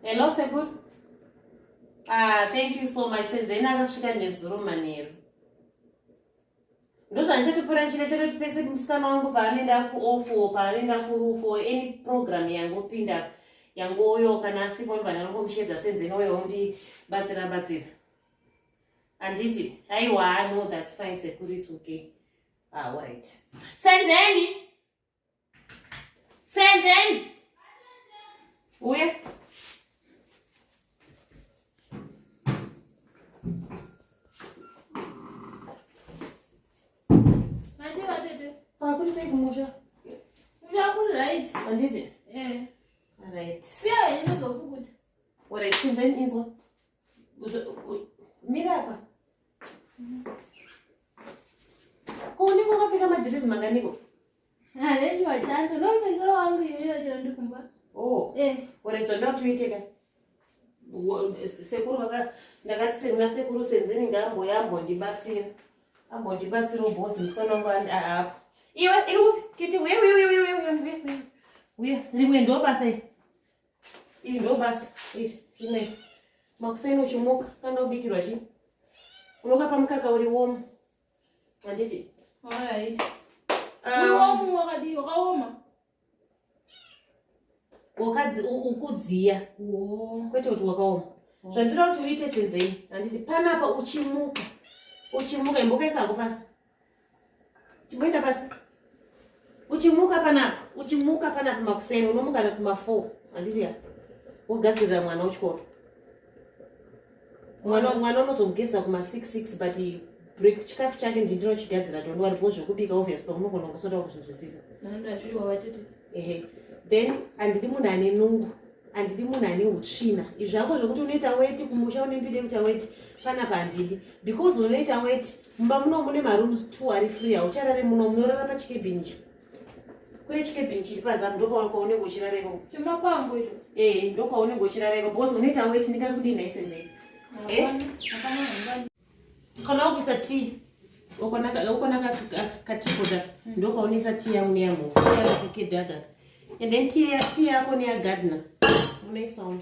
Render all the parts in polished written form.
Hello, Segur. Thank you so much. Senzeni akasvika nezuro manheru. Ndozvandichatotora njira chatoti pese musikana wangu paanoenda kuofo, paanoenda kurufo, any program yangopinda yangoyo kana asipo vanhu vanongomushedza Senzeni oyo undibatsira. Anditi, aiwa, no, that's fine, Segur, it's okay. All right. Senzeni! Uye? Saka kuri sei kumusha? Kuri right. Anditi? Yeah. All right. Yeah, inozokukuda. All right, Senzeni inzwa. Mira apa? Koni kwakapfeka madhirezi manganiko? Haneni wachando, nomvekero wangu iyoyo chero ndikumba. Oh. All right, ndoda tuiteka. Sekuru ndakati sena sekuru Senzeni ngamboyambondibatsira. Ambondibatsira bosi musikana wangu apa. Iwe irupi kiti we rimwe ndo basa iri ndo basa ine makuseni uchimuka kana ubikirwa chi unokapa mukaka uri womu anditi alright womu wakadi wakaoma wakadzi ukudziya kwete kuti wakaoma zvandira kuti uite Senzeni anditi panapa uchimuka imboka sango pasi chimboenda pasi uchimuka panapa makuseni unomuka kuma4 anditi ya wogadzirira mwana uchikoro mwana unozomugeza kuma6 but break chikafu chake ndinochigadzira ndowaripo zvekubika obvious paunogona kusota kuzvinzwisisa then andidi munhu ane nungu andidi munhu ane utsvina izvi zvako zvokuti unoita weti kumusha unembide kuita weti panapa handidi because unoita weti mumba muno mune marooms 2 ari free haucharare muno munorara pachikebhini icho kune chikebhini chiri panze ndokwaunenge uchirareko chimakwangu icho ndokwaunenge uchirareko because unoita weti ndingakudini Senzeni kana wakuisa tea ukonaka katipota ndokwaunisa tea yangu neyamofu yakekedhagaka and then tea yako neyagardener unoisawo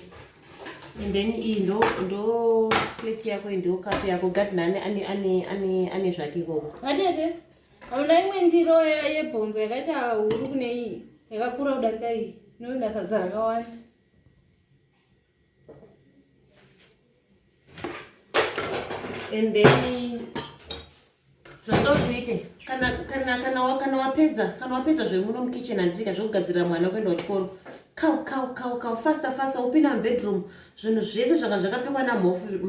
and then iyi ndo plate yako ndo cup yako gardener ane zvake ikoko atete hamuna imwe ndiro yebhonzo yakaita huru kune iyi yakakura kudarika iyi inoenda sadza rakawanda and then zvandozviite kana wapedza zvemuno mukitchen handitika zvokugadzirira mwana kuenda kuchikoro kau fasta upinda mubedroom zvinhu zvese zvanga zvakapfekwa namhofu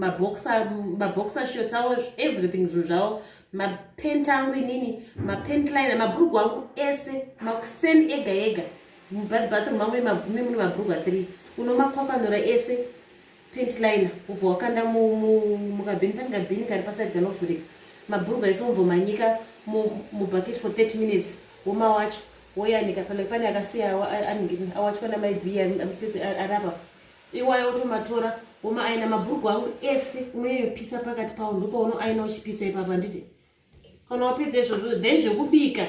maboxer shorts awo everything zvinhu zvavo mapenti angu inini mapentliner mabhurugu angu ese makuseni ega mubathroom angu mune mabhurugu 3 unomakwakwanura ese pentliner ubva wakanda mukabhini pane kabhini kari paside kanovhurika mabhurugu aise umbomanyika mubhucket for 30 minutes womawacha woyanika pane akasiya awachwa namaibhiya mutsetse arapa iwayo otomatora woma aina mabhurugu angu ese unoyopisa pakati pawo ndopauno aina uchipisa ipapa nditi kana wapedza izvozvo then zvekubika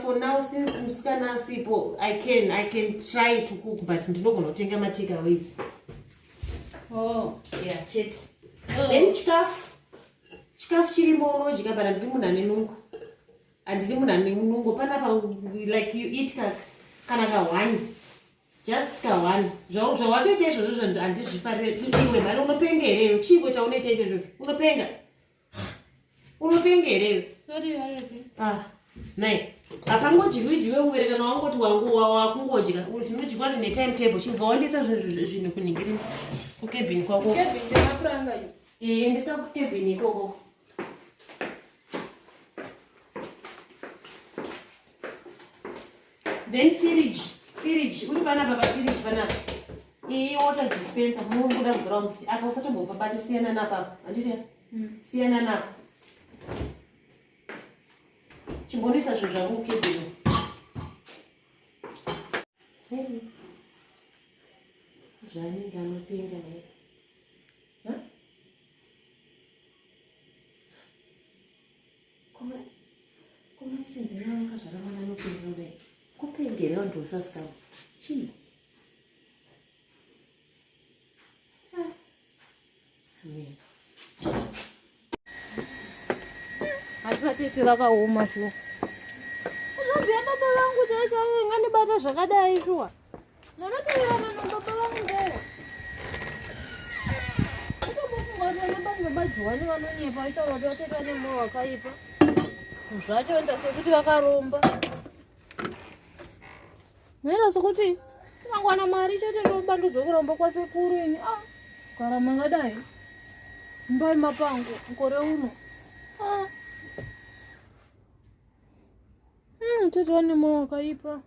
for now since musikana asipo I can try to cook but ndinogona kutenga matakeaways yeah chete then chikafu chirimo unodya but handiri munhu ane nungo handiri munhu ane nungo panapa like you eat kana ka1 just ka1 zvawatoita izvozvo handizvifarire iwe mari unopenga hereyo chiko chaunoita izvozvo unopenga hereyo nai hapangodyiwe uvere kana wangoti wakungodya zvinodyiwa zvine time table chibva waendesa zvinhu kuningiri kukebhini kwako endesa kukebhini ikoko then fridge uri panapa pafridge panapa iyi water dispenser munobuda mvura musi apa usatombopa bati siyana napapa handiti siyana napo chimbonoisa zvinhu zvangu kukebhini zvanenge anopenga Senzeni wanga zvaramana nopenga kudai kupengera vantu vasasikamo chii vatete vakaoma shuwa. Zvanzi baba vangu chaichaivo ingandibata zvakadai shuwa. Vanoteverana nababa vangu ndewa. Vatombofunga vanonyepa itaura kuti vatete vane mwoyo wakaipa. Zvacho ndasekuti vakaromba. Nera sokuti mangwana mari chete ndobandudzwa kuramba kwasekuru ini. Kugara mangadai. Mbai mapango mukore uno. Tete vane mwoyo wakaipa.